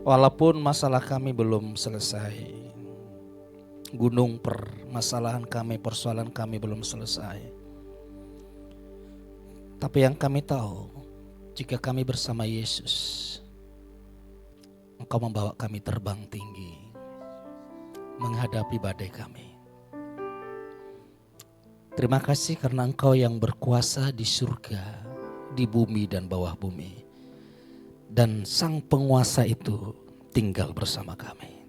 Walaupun masalah kami belum selesai, gunung permasalahan kami, persoalan kami belum selesai, tapi yang kami tahu, jika kami bersama Yesus, Engkau membawa kami terbang tinggi, menghadapi badai kami. Terima kasih karena Engkau yang berkuasa di surga, di bumi dan bawah bumi. Dan sang penguasa itu tinggal bersama kami.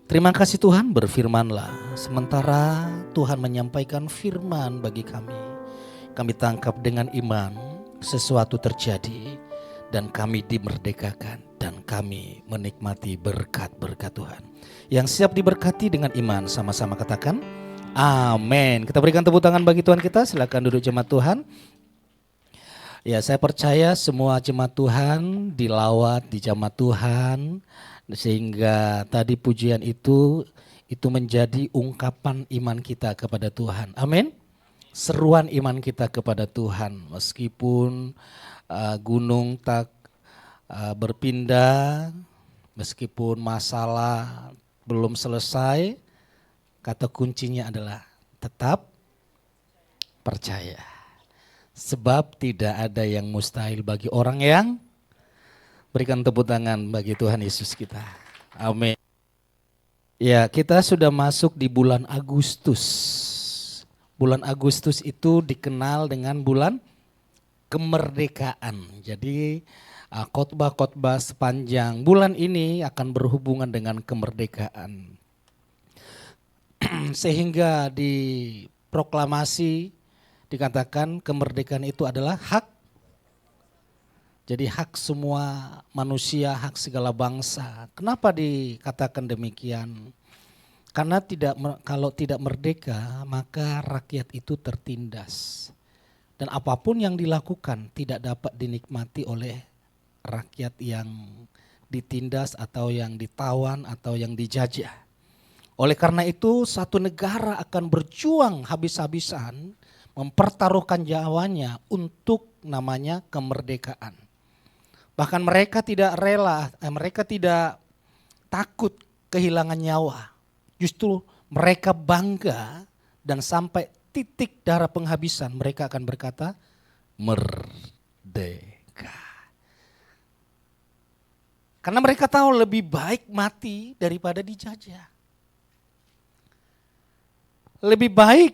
Terima kasih Tuhan, berfirmanlah. Sementara Tuhan menyampaikan firman bagi kami tangkap dengan iman, sesuatu terjadi dan kami dimerdekakan dan kami menikmati berkat-berkat Tuhan. Yang siap diberkati dengan iman, sama-sama katakan amin. Kita berikan tepuk tangan bagi Tuhan kita, silakan duduk jemaat Tuhan. Ya, saya percaya semua jemaat Tuhan dilawat, dijamah Tuhan, sehingga tadi pujian itu menjadi ungkapan iman kita kepada Tuhan. Amin. Seruan iman kita kepada Tuhan, meskipun gunung tak berpindah, meskipun masalah belum selesai, kata kuncinya adalah tetap percaya. Sebab tidak ada yang mustahil bagi orang yang berikan tepuk tangan bagi Tuhan Yesus kita. Amin. Ya, kita sudah masuk di bulan Agustus. Bulan Agustus itu dikenal dengan bulan kemerdekaan. Jadi khotbah-khotbah sepanjang bulan ini akan berhubungan dengan kemerdekaan. Sehingga di proklamasi dikatakan kemerdekaan itu adalah hak. Jadi hak semua manusia, hak segala bangsa. Kenapa dikatakan demikian? Karena kalau tidak merdeka maka rakyat itu tertindas. Dan apapun yang dilakukan tidak dapat dinikmati oleh rakyat yang ditindas atau yang ditawan atau yang dijajah. Oleh karena itu satu negara akan berjuang habis-habisan mempertaruhkan nyawanya untuk namanya kemerdekaan. Bahkan mereka tidak rela, mereka tidak takut kehilangan nyawa. Justru mereka bangga dan sampai titik darah penghabisan mereka akan berkata merdeka. Karena mereka tahu lebih baik mati daripada dijajah. Lebih baik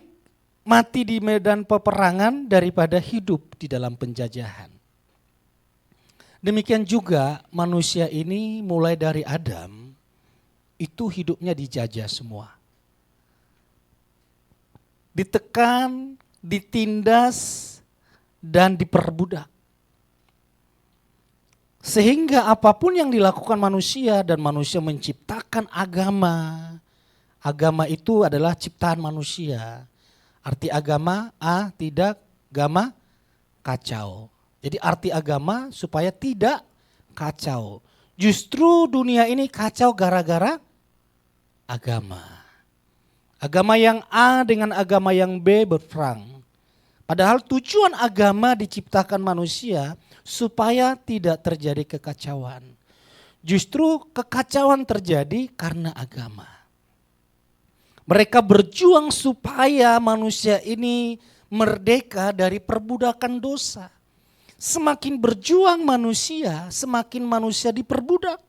mati di medan peperangan daripada hidup di dalam penjajahan. Demikian juga manusia ini mulai dari Adam itu hidupnya dijajah semua. Ditekan, ditindas, dan diperbudak. Sehingga apapun yang dilakukan manusia dan manusia menciptakan agama. Agama itu adalah ciptaan manusia. Arti agama, tidak, gama, kacau. Jadi arti agama supaya tidak kacau. Justru dunia ini kacau gara-gara agama. Agama yang A dengan agama yang B berperang. Padahal tujuan agama diciptakan manusia supaya tidak terjadi kekacauan. Justru kekacauan terjadi karena agama. Mereka berjuang supaya manusia ini merdeka dari perbudakan dosa. Semakin berjuang manusia, semakin manusia diperbudak.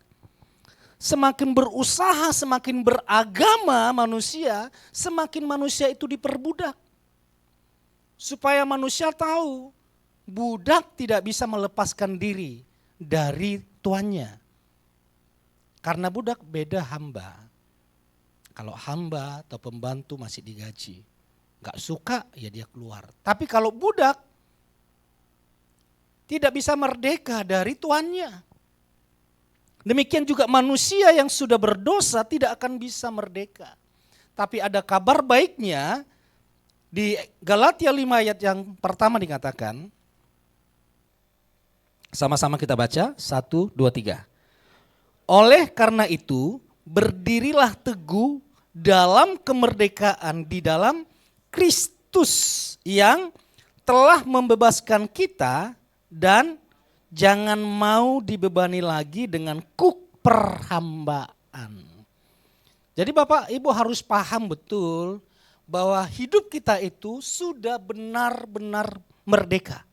Semakin berusaha, semakin beragama manusia, semakin manusia itu diperbudak. Supaya manusia tahu, budak tidak bisa melepaskan diri dari tuannya. Karena budak beda hamba. Kalau hamba atau pembantu masih digaji, gak suka ya dia keluar. Tapi kalau budak tidak bisa merdeka dari tuannya. Demikian juga manusia yang sudah berdosa tidak akan bisa merdeka. Tapi ada kabar baiknya di Galatia 5 ayat yang pertama dikatakan. Sama-sama kita baca, 1, 2, 3. Oleh karena itu berdirilah teguh dalam kemerdekaan di dalam Kristus yang telah membebaskan kita dan jangan mau dibebani lagi dengan kuk perhambaan. Jadi Bapak Ibu harus paham betul bahwa hidup kita itu sudah benar-benar merdeka.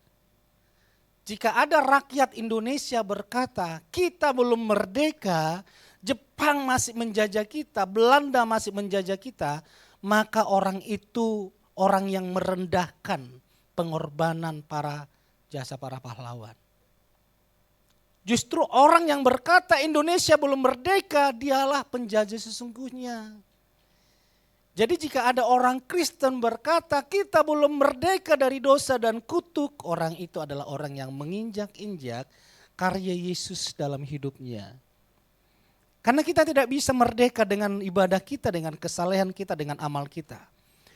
Jika ada rakyat Indonesia berkata kita belum merdeka, Jepang masih menjajah kita, Belanda masih menjajah kita, maka orang itu orang yang merendahkan pengorbanan jasa para pahlawan. Justru orang yang berkata Indonesia belum merdeka, dialah penjajah sesungguhnya. Jadi jika ada orang Kristen berkata kita belum merdeka dari dosa dan kutuk, orang itu adalah orang yang menginjak-injak karya Yesus dalam hidupnya. Karena kita tidak bisa merdeka dengan ibadah kita, dengan kesalehan kita, dengan amal kita.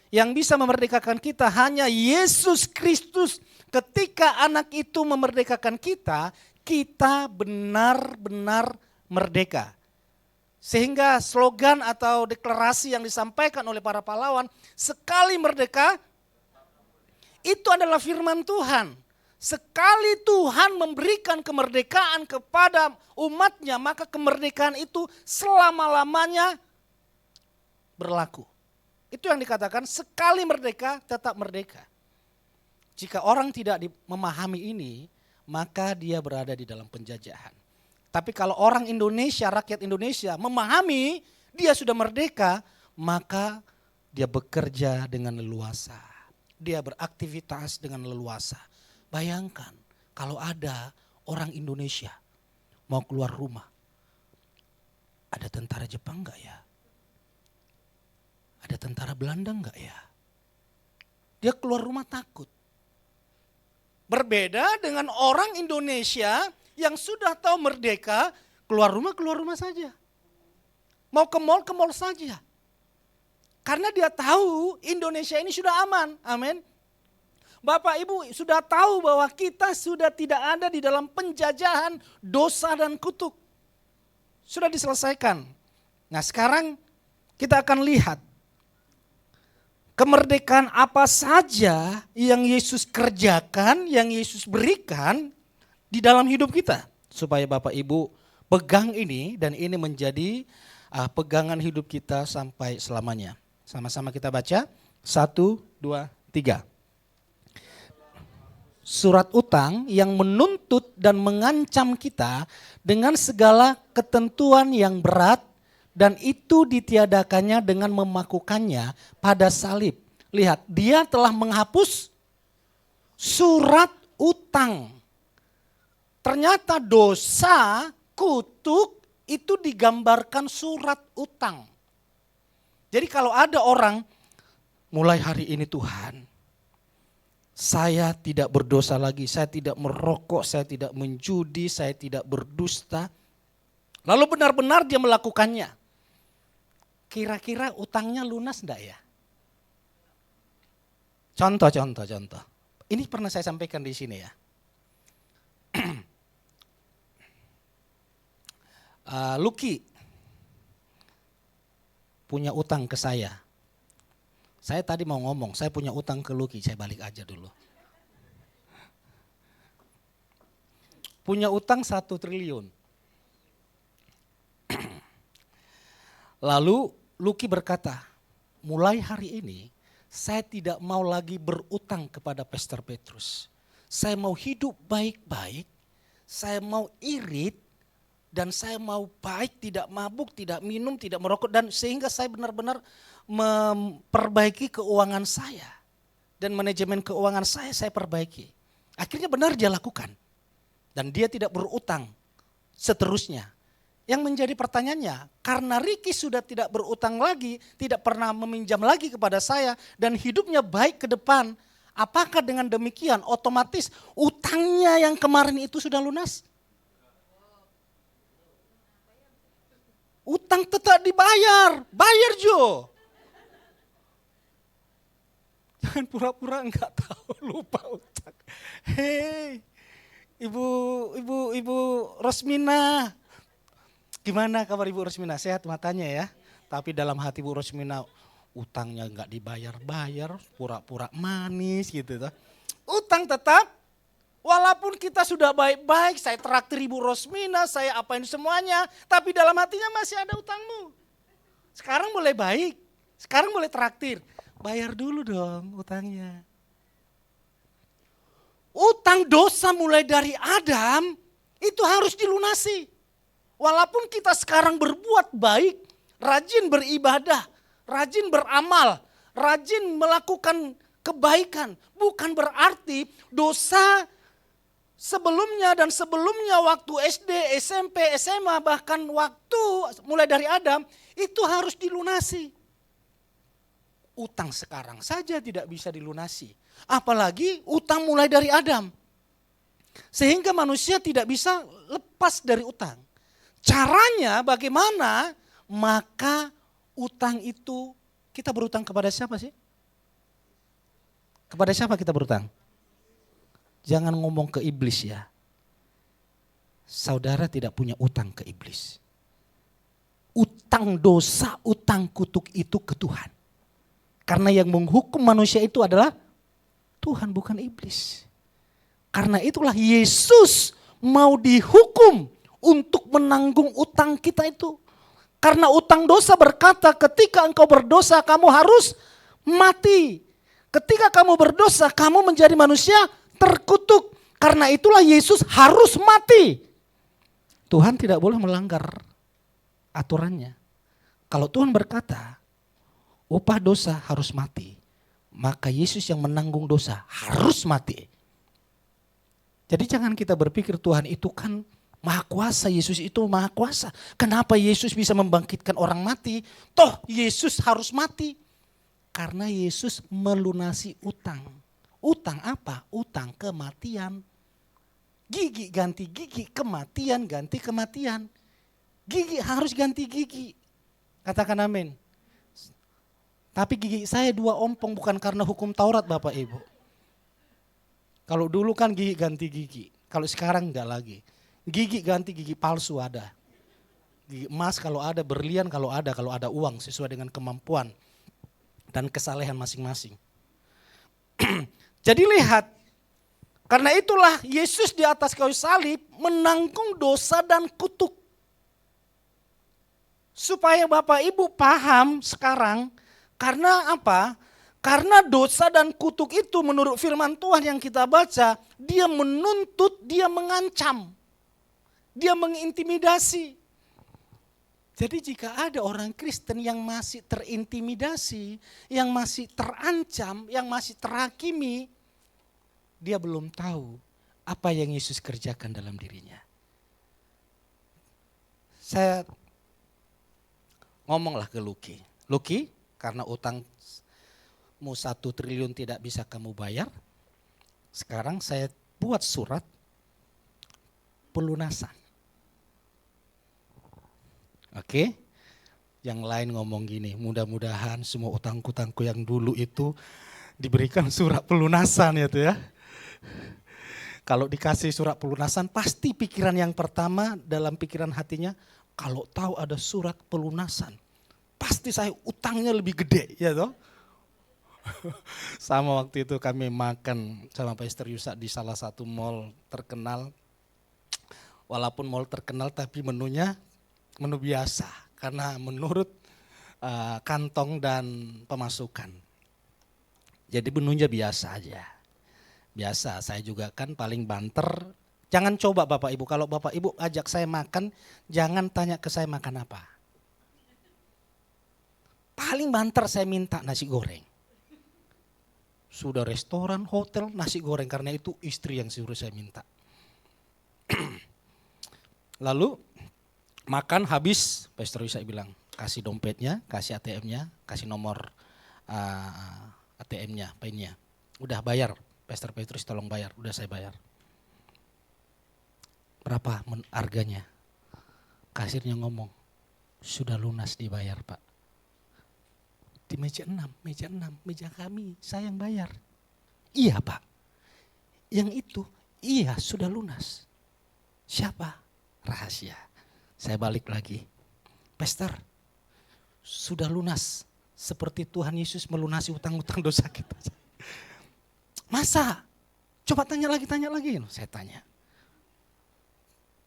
Yang bisa memerdekakan kita hanya Yesus Kristus. Ketika anak itu memerdekakan kita, kita benar-benar merdeka. Sehingga slogan atau deklarasi yang disampaikan oleh para pahlawan, sekali merdeka, itu adalah firman Tuhan. Sekali Tuhan memberikan kemerdekaan kepada umatnya, maka kemerdekaan itu selama-lamanya berlaku. Itu yang dikatakan sekali merdeka tetap merdeka. Jika orang tidak memahami ini, maka dia berada di dalam penjajahan. Tapi kalau orang Indonesia, rakyat Indonesia memahami dia sudah merdeka, maka dia bekerja dengan leluasa. Dia beraktivitas dengan leluasa. Bayangkan kalau ada orang Indonesia mau keluar rumah, ada tentara Jepang enggak ya? Ada tentara Belanda enggak ya? Dia keluar rumah takut. Berbeda dengan orang Indonesia yang sudah tahu merdeka, keluar rumah saja. Mau ke mall saja. Karena dia tahu Indonesia ini sudah aman, amin. Bapak Ibu sudah tahu bahwa kita sudah tidak ada di dalam penjajahan dosa dan kutuk. Sudah diselesaikan. Nah sekarang kita akan lihat kemerdekaan apa saja yang Yesus kerjakan, yang Yesus berikan di dalam hidup kita. Supaya Bapak Ibu pegang ini dan ini menjadi pegangan hidup kita sampai selamanya. Sama-sama kita baca, 1, 2, 3. Surat utang yang menuntut dan mengancam kita dengan segala ketentuan yang berat dan itu ditiadakannya dengan memakukannya pada salib. Lihat, dia telah menghapus surat utang. Ternyata dosa, kutuk itu digambarkan surat utang. Jadi kalau ada orang mulai hari ini Tuhan, saya tidak berdosa lagi, saya tidak merokok, saya tidak menjudi, saya tidak berdusta. Lalu benar-benar dia melakukannya. Kira-kira utangnya lunas enggak ya? Contoh. Ini pernah saya sampaikan di sini ya. Lucky punya utang ke saya. Saya tadi mau ngomong, saya punya utang ke Lucky, saya balik aja dulu. Punya utang 1 triliun. Lalu Lucky berkata, mulai hari ini saya tidak mau lagi berutang kepada Pastor Petrus. Saya mau hidup baik-baik, saya mau irit, dan saya mau baik, tidak mabuk, tidak minum, tidak merokok. Dan sehingga saya benar-benar memperbaiki keuangan saya. Dan manajemen keuangan saya perbaiki. Akhirnya benar dia lakukan. Dan dia tidak berutang seterusnya. Yang menjadi pertanyaannya, karena Ricky sudah tidak berutang lagi, tidak pernah meminjam lagi kepada saya, dan hidupnya baik ke depan, apakah dengan demikian otomatis utangnya yang kemarin itu sudah lunas? Utang tetap dibayar, bayar Jo. Jangan pura-pura enggak tahu, lupa utang. Hei, Ibu Rosmina. Gimana kabar Ibu Rosmina? Sehat matanya ya. Tapi dalam hati Ibu Rosmina utangnya enggak dibayar-bayar, pura-pura manis gitu. Utang tetap Walaupun kita sudah baik-baik, saya traktir Ibu Rosmina, saya apain semuanya, tapi dalam hatinya masih ada utangmu. Sekarang boleh baik, sekarang boleh traktir, bayar dulu dong utangnya. Utang dosa mulai dari Adam itu harus dilunasi. Walaupun kita sekarang berbuat baik, rajin beribadah, rajin beramal, rajin melakukan kebaikan, bukan berarti dosa sebelumnya dan sebelumnya waktu SD, SMP, SMA, bahkan waktu mulai dari Adam, itu harus dilunasi. Utang sekarang saja tidak bisa dilunasi. Apalagi utang mulai dari Adam. Sehingga manusia tidak bisa lepas dari utang. Caranya bagaimana? Maka utang itu, kita berutang kepada siapa sih? Kepada siapa kita berutang? Jangan ngomong ke iblis ya. Saudara tidak punya utang ke iblis. Utang dosa, utang kutuk itu ke Tuhan. Karena yang menghukum manusia itu adalah Tuhan, bukan iblis. Karena itulah Yesus mau dihukum untuk menanggung utang kita itu. Karena utang dosa berkata ketika engkau berdosa kamu harus mati. Ketika kamu berdosa kamu menjadi manusia terkutuk. Karena itulah Yesus harus mati. Tuhan tidak boleh melanggar aturannya. Kalau Tuhan berkata upah dosa harus mati, maka Yesus yang menanggung dosa harus mati. Jadi jangan kita berpikir Tuhan itu kan maha kuasa, Yesus itu maha kuasa. Kenapa Yesus bisa membangkitkan orang mati? Toh Yesus harus mati. Karena Yesus melunasi utang. Utang apa? Utang kematian. Gigi ganti gigi, kematian ganti kematian. Gigi harus ganti gigi. Katakan amin. Tapi gigi saya 2 ompong bukan karena hukum Taurat Bapak Ibu. Kalau dulu kan gigi ganti gigi. Kalau sekarang enggak lagi. Gigi ganti gigi palsu ada. Gigi emas kalau ada, berlian kalau ada uang sesuai dengan kemampuan dan kesalehan masing-masing. Jadi lihat, karena itulah Yesus di atas kayu salib menanggung dosa dan kutuk. Supaya Bapak Ibu paham sekarang, karena apa? Karena dosa dan kutuk itu menurut firman Tuhan yang kita baca, dia menuntut, dia mengancam, dia mengintimidasi. Jadi jika ada orang Kristen yang masih terintimidasi, yang masih terancam, yang masih terhakimi, dia belum tahu apa yang Yesus kerjakan dalam dirinya. Saya ngomonglah ke Luki. Luki, karena utangmu 1 triliun tidak bisa kamu bayar, sekarang saya buat surat pelunasan. Oke, yang lain ngomong gini, mudah-mudahan semua utang-utangku yang dulu itu diberikan surat pelunasan ya tuh ya. Kalau dikasih surat pelunasan pasti pikiran yang pertama dalam pikiran hatinya, kalau tahu ada surat pelunasan pasti saya utangnya lebih gede ya toh. Sama waktu itu kami makan sama Pastor Yusa di salah satu mall terkenal. Walaupun mall terkenal tapi menunya menu biasa karena menurut kantong dan pemasukan. Jadi menunya biasa aja. Biasa, saya juga kan paling banter. Jangan coba Bapak Ibu, kalau Bapak Ibu ajak saya makan, jangan tanya ke saya makan apa. Paling banter saya minta nasi goreng. Sudah restoran, hotel, nasi goreng, karena itu istri yang suruh saya minta. Lalu makan habis, Pastor Yusa bilang, kasih dompetnya, kasih ATM-nya, kasih nomor ATM-nya, PIN-nya. Udah bayar, Pastor Petrus tolong bayar, udah saya bayar. Berapa harganya? Kasirnya ngomong, sudah lunas dibayar Pak. Di meja 6, meja kami, saya yang bayar. Iya Pak, yang itu, iya sudah lunas. Siapa? Rahasia. Saya balik lagi, Pastor, sudah lunas. Seperti Tuhan Yesus melunasi utang-utang dosa kita. Masa? Coba tanya lagi. Saya tanya.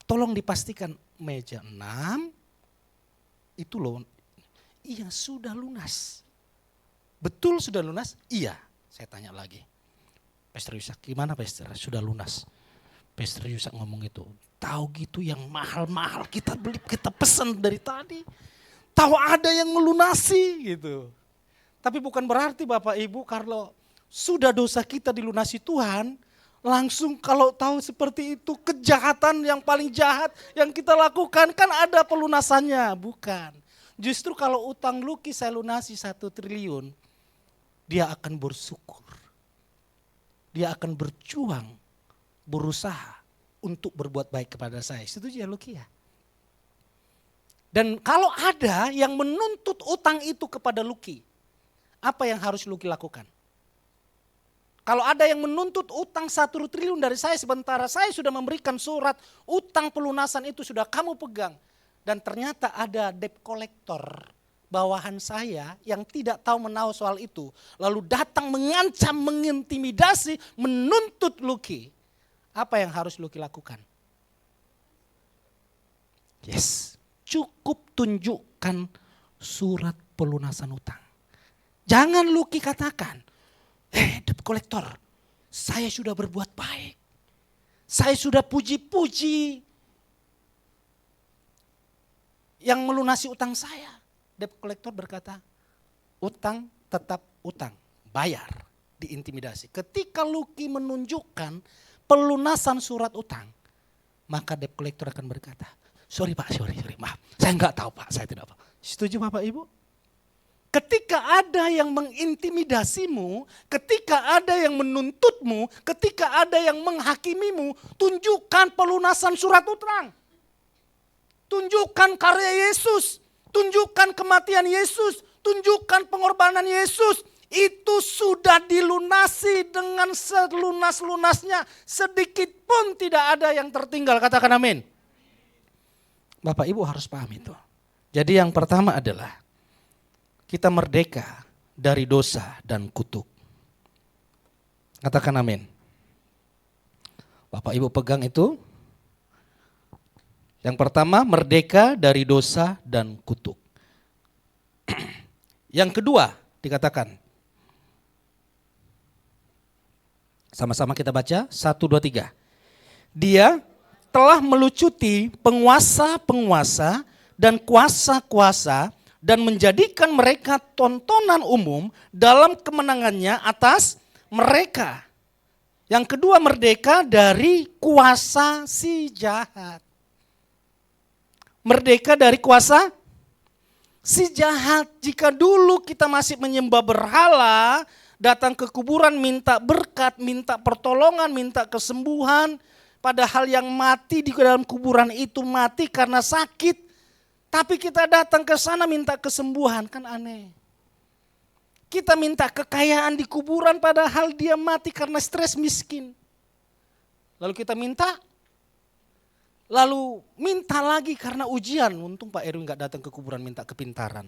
Tolong dipastikan meja 6 itu loh. Iya sudah lunas. Betul sudah lunas? Iya. Saya tanya lagi. Pastor Yusak, gimana Pastor? Sudah lunas. Pastor Yusak ngomong itu. Tahu gitu yang mahal-mahal kita beli, kita pesan dari tadi. Tahu ada yang melunasi gitu. Tapi bukan berarti Bapak Ibu kalau sudah dosa kita dilunasi Tuhan, langsung kalau tahu seperti itu kejahatan yang paling jahat yang kita lakukan kan ada pelunasannya. Bukan. Justru kalau utang Lucky saya lunasi 1 triliun, dia akan bersyukur. Dia akan berjuang, berusaha untuk berbuat baik kepada saya. Setuju ya Lucky ya? Dan kalau ada yang menuntut utang itu kepada Lucky, apa yang harus Lucky lakukan? Kalau ada yang menuntut utang 1 triliun dari saya, sementara saya sudah memberikan surat utang pelunasan itu sudah kamu pegang. Dan ternyata ada debt collector bawahan saya yang tidak tahu menahu soal itu. Lalu datang mengancam, mengintimidasi, menuntut Lucky. Apa yang harus Lucky lakukan? Yes, cukup tunjukkan surat pelunasan utang. Jangan Lucky katakan, debt collector, saya sudah berbuat baik. Saya sudah puji-puji yang melunasi utang saya. Debt collector berkata, utang tetap utang, bayar, diintimidasi. Ketika Lucky menunjukkan pelunasan surat utang, maka debt collector akan berkata, sorry Pak, sorry, maaf. Saya enggak tahu Pak, saya tidak tahu. Setuju Bapak Ibu? Ketika ada yang mengintimidasimu, ketika ada yang menuntutmu, ketika ada yang menghakimimu, tunjukkan pelunasan surat utang. Tunjukkan karya Yesus, tunjukkan kematian Yesus, tunjukkan pengorbanan Yesus. Itu sudah dilunasi dengan selunas-lunasnya, sedikit pun tidak ada yang tertinggal. Katakan amin. Bapak Ibu harus paham itu. Jadi yang pertama adalah kita merdeka dari dosa dan kutuk. Katakan amin. Bapak Ibu pegang itu. Yang pertama merdeka dari dosa dan kutuk. Yang kedua dikatakan. Sama-sama kita baca 1, 2, 3. Dia telah melucuti penguasa-penguasa dan kuasa-kuasa dan menjadikan mereka tontonan umum dalam kemenangannya atas mereka. Yang kedua merdeka dari kuasa si jahat. Merdeka dari kuasa si jahat. Jika dulu kita masih menyembah berhala, datang ke kuburan minta berkat, minta pertolongan, minta kesembuhan. Padahal yang mati di dalam kuburan itu mati karena sakit. Tapi kita datang ke sana minta kesembuhan, kan aneh. Kita minta kekayaan di kuburan padahal dia mati karena stres miskin. Lalu kita minta, lalu minta lagi karena ujian. Untung Pak Erwin gak datang ke kuburan minta kepintaran.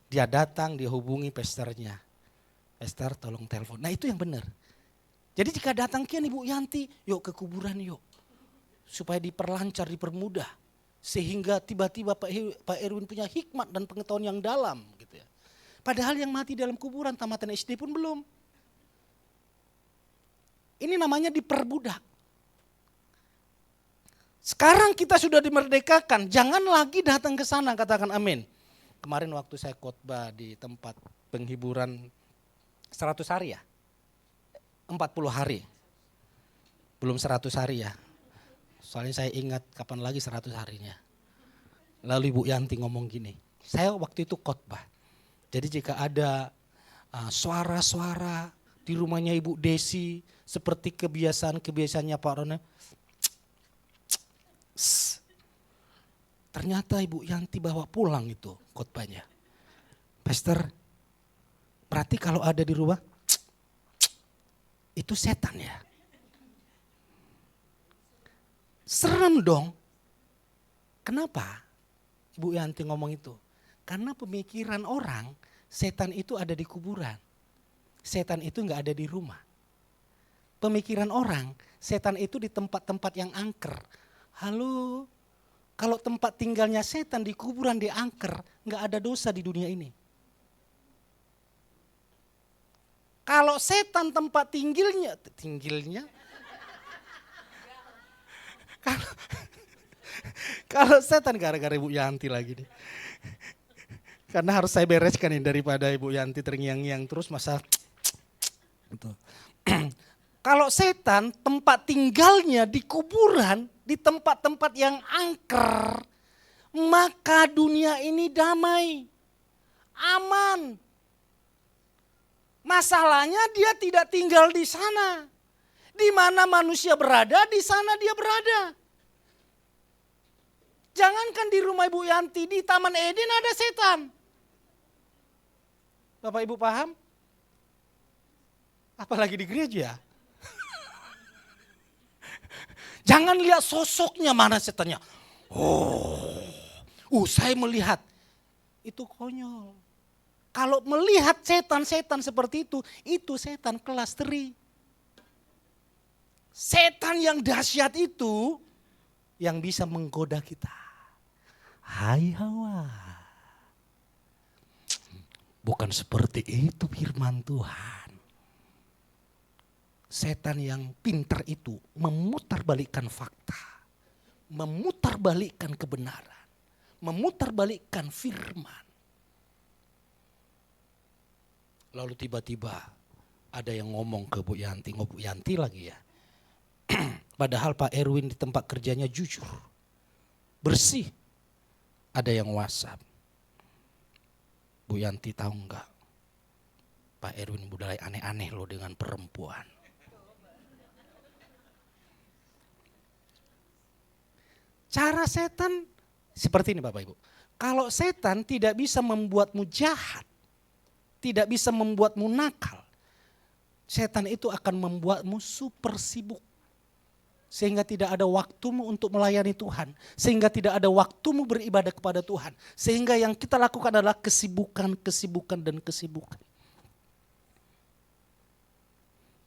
Dia datang, dia hubungi pastornya. Pastor tolong telepon. Nah itu yang benar. Jadi jika datang kian Ibu Yanti, yuk ke kuburan yuk. Supaya diperlancar, dipermudah. Sehingga tiba-tiba Pak Erwin punya hikmat dan pengetahuan yang dalam. Gitu ya. Padahal yang mati dalam kuburan tamatan SD pun belum. Ini namanya diperbudak. Sekarang kita sudah dimerdekakan, jangan lagi datang ke sana, katakan amin. Kemarin waktu saya khotbah di tempat penghiburan 100 hari ya, 40 hari, belum 100 hari ya. Soalnya saya ingat kapan lagi 100 harinya. Lalu Ibu Yanti ngomong gini, saya waktu itu khotbah. Jadi jika ada suara-suara di rumahnya Ibu Desi, seperti kebiasaan-kebiasaannya Pak Rona, ternyata Ibu Yanti bawa pulang itu khotbahnya. Pastor, berarti kalau ada di rumah, itu setan ya. Serem dong. Kenapa Ibu Yanti ngomong itu? Karena pemikiran orang, setan itu ada di kuburan. Setan itu enggak ada di rumah. pemikiran orang, setan itu di tempat-tempat yang angker. Halo, kalau tempat tinggalnya setan di kuburan, di angker, nggak ada dosa di dunia ini. Kalau setan tempat tinggalnya, kalau setan, gara-gara Ibu Yanti lagi nih. Karena harus saya bereskan ini daripada Ibu Yanti terngiang-ngiang terus masa. Kalau setan tempat tinggalnya di kuburan, di tempat-tempat yang angker, maka dunia ini damai, aman. Masalahnya dia tidak tinggal di sana. Di mana manusia berada, di sana dia berada. Jangankan di rumah Ibu Yanti, di Taman Eden ada setan. Bapak Ibu paham? Apalagi di gereja. Jangan lihat sosoknya mana setannya. Saya melihat. Itu konyol. Kalau melihat setan-setan seperti itu setan kelas 3. Setan yang dahsyat itu yang bisa menggoda kita. Hai Hawa. Bukan seperti itu firman Tuhan. Setan yang pintar itu memutarbalikkan fakta. Memutarbalikkan kebenaran. Memutarbalikkan firman. Lalu tiba-tiba ada yang ngomong ke Bu Yanti lagi ya. Padahal Pak Erwin di tempat kerjanya jujur, bersih. Ada yang WhatsApp. Bu Yanti tahu enggak? Pak Erwin budaya aneh-aneh loh dengan perempuan. Cara setan seperti ini Bapak Ibu. Kalau setan tidak bisa membuatmu jahat, tidak bisa membuatmu nakal, setan itu akan membuatmu super sibuk. Sehingga tidak ada waktumu untuk melayani Tuhan. Sehingga tidak ada waktumu beribadah kepada Tuhan. Sehingga yang kita lakukan adalah kesibukan, dan kesibukan.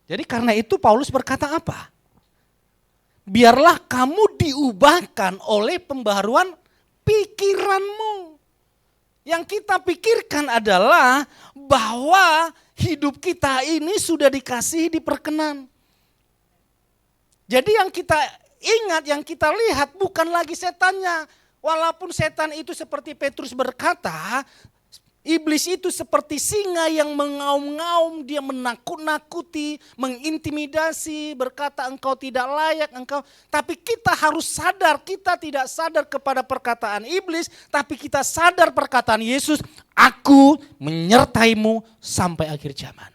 Jadi karena itu Paulus berkata apa? Biarlah kamu diubahkan oleh pembaharuan pikiranmu. Yang kita pikirkan adalah bahwa hidup kita ini sudah dikasihi diperkenan. Jadi yang kita ingat, yang kita lihat bukan lagi setannya. Walaupun setan itu seperti Petrus berkata, iblis itu seperti singa yang mengaum-ngaum, dia menakut-nakuti, mengintimidasi, berkata engkau tidak layak, engkau. Tapi kita harus sadar, kita tidak sadar kepada perkataan iblis, tapi kita sadar perkataan Yesus, aku menyertaimu sampai akhir zaman.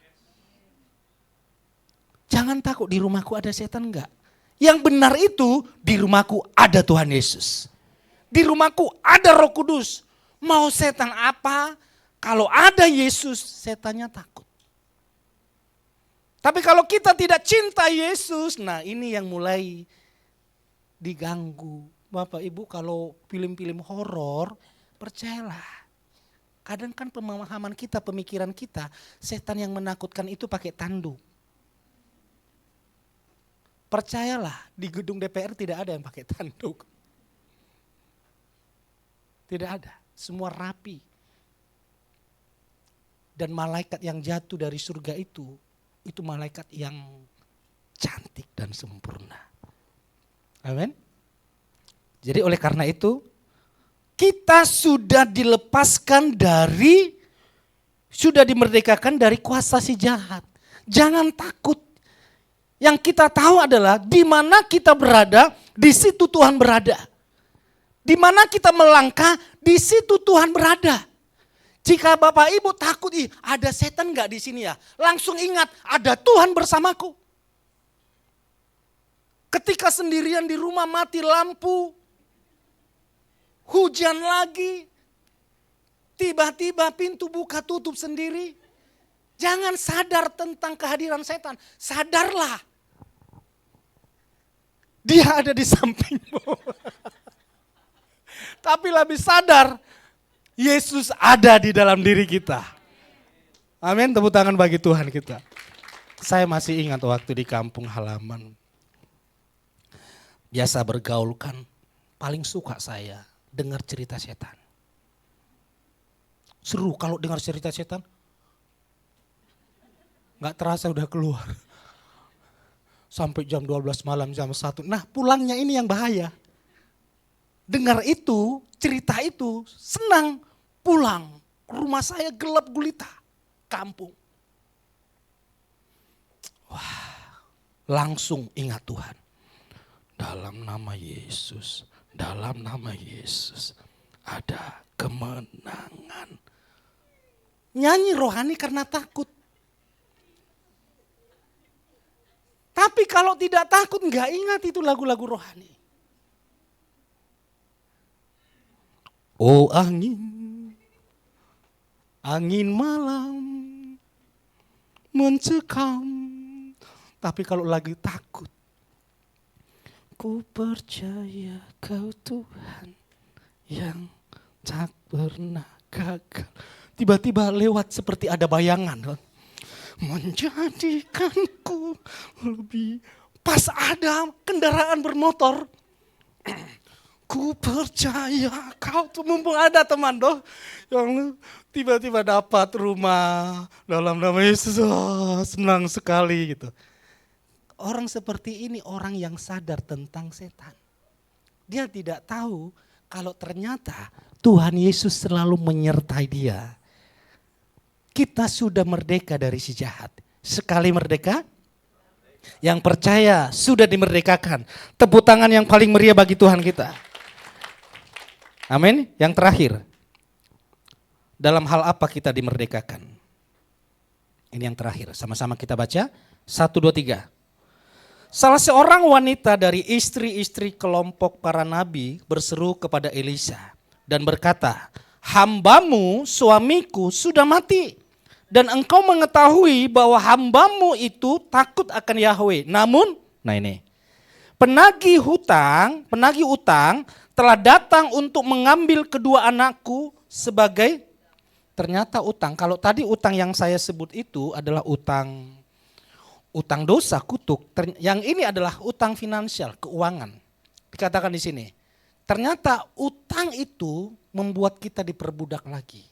Jangan takut, di rumahku ada setan enggak? Yang benar itu, di rumahku ada Tuhan Yesus. Di rumahku ada Roh Kudus. Mau setan apa? Kalau ada Yesus, setannya takut. Tapi kalau kita tidak cinta Yesus, nah ini yang mulai diganggu. Bapak Ibu kalau film-film horor, percayalah. Kadang kan pemahaman kita, pemikiran kita, setan yang menakutkan itu pakai tanduk. Percayalah, di gedung DPR tidak ada yang pakai tanduk. Tidak ada, semua rapi. Dan malaikat yang jatuh dari surga itu malaikat yang cantik dan sempurna. Amin. Jadi oleh karena itu, kita sudah dimerdekakan dari kuasa si jahat. Jangan takut. Yang kita tahu adalah di mana kita berada, di situ Tuhan berada. Di mana kita melangkah, di situ Tuhan berada. Jika Bapak Ibu takut, ada setan enggak di sini ya? Langsung ingat, ada Tuhan bersamaku. Ketika sendirian di rumah mati lampu, hujan lagi, tiba-tiba pintu buka tutup sendiri. Jangan sadar tentang kehadiran setan, sadarlah. Dia ada di sampingmu. Tapi lebih sadar, Yesus ada di dalam diri kita. Amin, tepuk tangan bagi Tuhan kita. Saya masih ingat waktu di kampung halaman. Biasa bergaul kan, paling suka saya dengar cerita setan. Seru kalau dengar cerita setan. Gak terasa udah keluar. Sampai jam 12 malam, jam 1. Nah pulangnya ini yang bahaya. Dengar itu, cerita itu, senang pulang. Rumah saya gelap gulita, kampung. Wah, langsung ingat Tuhan. Dalam nama Yesus, dalam nama Yesus ada kemenangan. Nyanyi rohani karena takut. Tapi kalau tidak takut nggak ingat itu lagu-lagu rohani. Oh angin, angin malam mencekam. Tapi kalau lagi takut, ku percaya kau Tuhan yang tak pernah gagal. Tiba-tiba lewat seperti ada bayangan. Menjadikanku lebih. Pas ada kendaraan bermotor. Ku percaya kau tuh, mumpung ada teman doh yang tiba-tiba dapat rumah dalam nama Yesus, senang sekali gitu. Orang seperti ini orang yang sadar tentang setan. Dia tidak tahu kalau ternyata Tuhan Yesus selalu menyertai dia. Kita sudah merdeka dari si jahat. Sekali merdeka, yang percaya sudah dimerdekakan. Tepuk tangan yang paling meriah bagi Tuhan kita. Amin. Yang terakhir, dalam hal apa kita dimerdekakan? Ini yang terakhir, sama-sama kita baca. 1, 2, 3. Salah seorang wanita dari istri-istri kelompok para nabi berseru kepada Elisa dan berkata, hambamu suamiku sudah mati dan engkau mengetahui bahwa hambamu itu takut akan Yahweh. Namun, nah ini, penagih utang telah datang untuk mengambil kedua anakku sebagai, ternyata utang. Kalau tadi utang yang saya sebut itu adalah utang dosa, kutuk. Yang ini adalah utang finansial, keuangan. Dikatakan di sini. Ternyata utang itu membuat kita diperbudak lagi.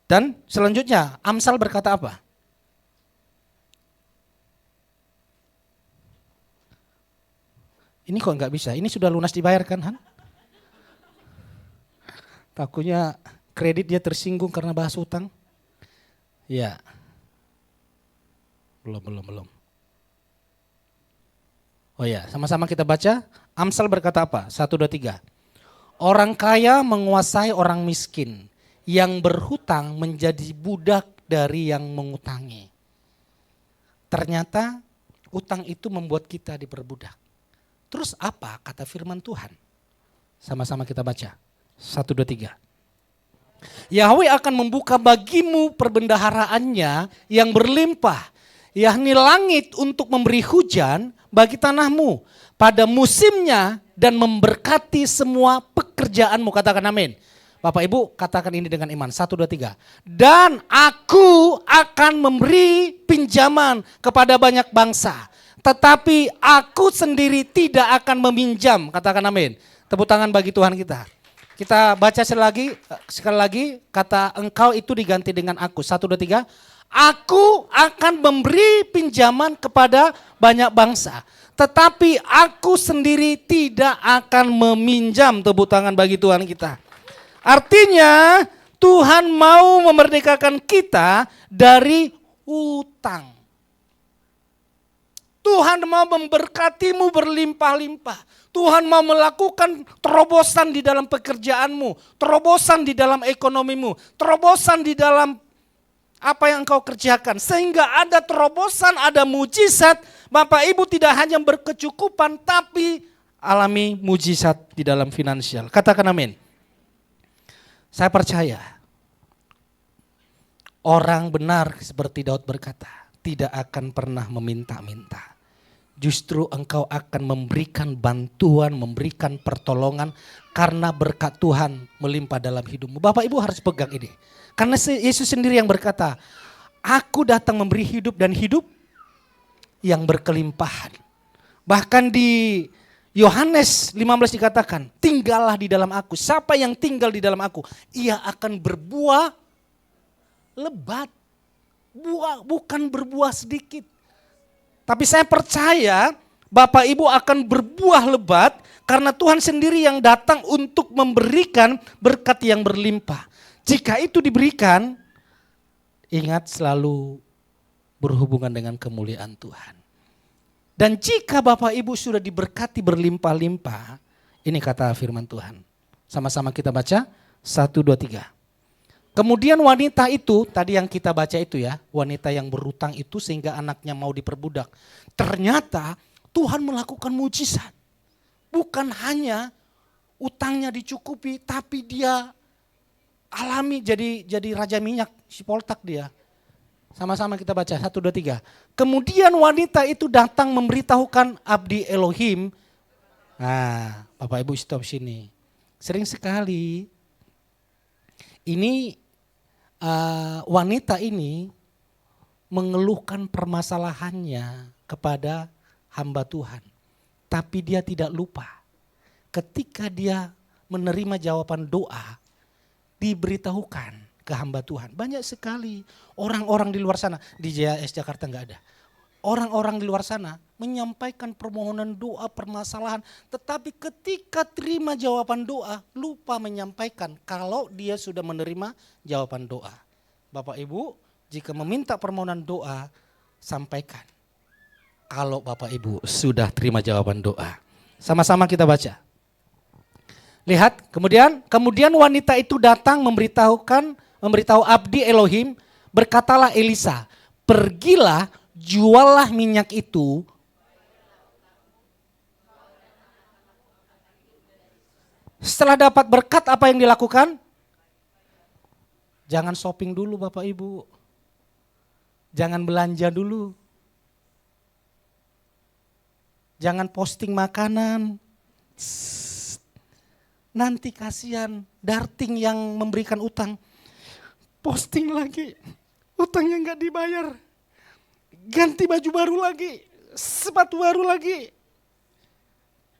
Dan selanjutnya Amsal berkata apa? Ini kok nggak bisa? Ini sudah lunas dibayarkan, Han? Takutnya kredit dia tersinggung karena bahas utang. Ya. Belum. Oh ya, sama-sama kita baca. Amsal berkata apa? 1, 2, 3. Orang kaya menguasai orang miskin. Yang berhutang menjadi budak dari yang mengutangi. Ternyata utang itu membuat kita diperbudak. Terus apa kata firman Tuhan? Sama-sama kita baca. 1, 2, 3. Yahweh akan membuka bagimu perbendaharaannya yang berlimpah, yakni langit untuk memberi hujan bagi tanahmu pada musimnya dan memberkati semua pekerjaanmu. Katakan amin. Bapak Ibu katakan ini dengan iman. 1, 2, 3. Dan aku akan memberi pinjaman kepada banyak bangsa, tetapi aku sendiri tidak akan meminjam. Katakan amin. Tepuk tangan bagi Tuhan kita. Kita baca sekali lagi kata engkau itu diganti dengan aku. 1, 2, 3. Aku akan memberi pinjaman kepada banyak bangsa, tetapi aku sendiri tidak akan meminjam. Tepuk tangan bagi Tuhan kita. Artinya Tuhan mau memerdekakan kita dari hutang. Tuhan mau memberkatimu berlimpah-limpah. Tuhan mau melakukan terobosan di dalam pekerjaanmu, terobosan di dalam ekonomimu, terobosan di dalam apa yang engkau kerjakan. Sehingga ada terobosan, ada mujizat. Bapak Ibu tidak hanya berkecukupan, tapi alami mujizat di dalam finansial. Katakan amin. Saya percaya orang benar seperti Daud berkata, tidak akan pernah meminta-minta. Justru engkau akan memberikan bantuan, memberikan pertolongan karena berkat Tuhan melimpah dalam hidupmu. Bapak Ibu harus pegang ini. Karena Yesus sendiri yang berkata, Aku datang memberi hidup dan hidup yang berkelimpahan. Bahkan di Yohanes 15 dikatakan, tinggallah di dalam aku. Siapa yang tinggal di dalam aku, ia akan berbuah lebat. Bukan berbuah sedikit. Tapi saya percaya Bapak Ibu akan berbuah lebat karena Tuhan sendiri yang datang untuk memberikan berkat yang berlimpah. Jika itu diberikan, ingat selalu berhubungan dengan kemuliaan Tuhan. Dan jika Bapak Ibu sudah diberkati berlimpah-limpah, ini kata firman Tuhan. Sama-sama kita baca, 1, 2, 3. Kemudian wanita itu, tadi yang kita baca itu ya, wanita yang berutang itu sehingga anaknya mau diperbudak. Ternyata Tuhan melakukan mujizat. Bukan hanya utangnya dicukupi, tapi dia alami jadi raja minyak, si Poltak dia. Sama-sama kita baca, 1, 2, 3. Kemudian wanita itu datang memberitahukan abdi Elohim. Nah, Bapak Ibu stop sini. Sering sekali ini wanita ini mengeluhkan permasalahannya kepada hamba Tuhan. Tapi dia tidak lupa. Ketika dia menerima jawaban doa, diberitahukan ke hamba Tuhan. Banyak sekali orang-orang di luar sana, di JAS Jakarta enggak ada. Orang-orang di luar sana menyampaikan permohonan doa, permasalahan. Tetapi ketika terima jawaban doa, lupa menyampaikan kalau dia sudah menerima jawaban doa. Bapak Ibu, jika meminta permohonan doa, sampaikan. Kalau Bapak Ibu sudah terima jawaban doa. Sama-sama kita baca. Lihat, kemudian wanita itu datang memberitahu abdi Elohim, berkatalah Elisa, pergilah juallah minyak itu. Setelah dapat berkat apa yang dilakukan? Jangan shopping dulu Bapak Ibu. Jangan belanja dulu. Jangan posting makanan. Nanti kasihan darting yang memberikan utang. Posting lagi, utangnya enggak dibayar. Ganti baju baru lagi, sepatu baru lagi.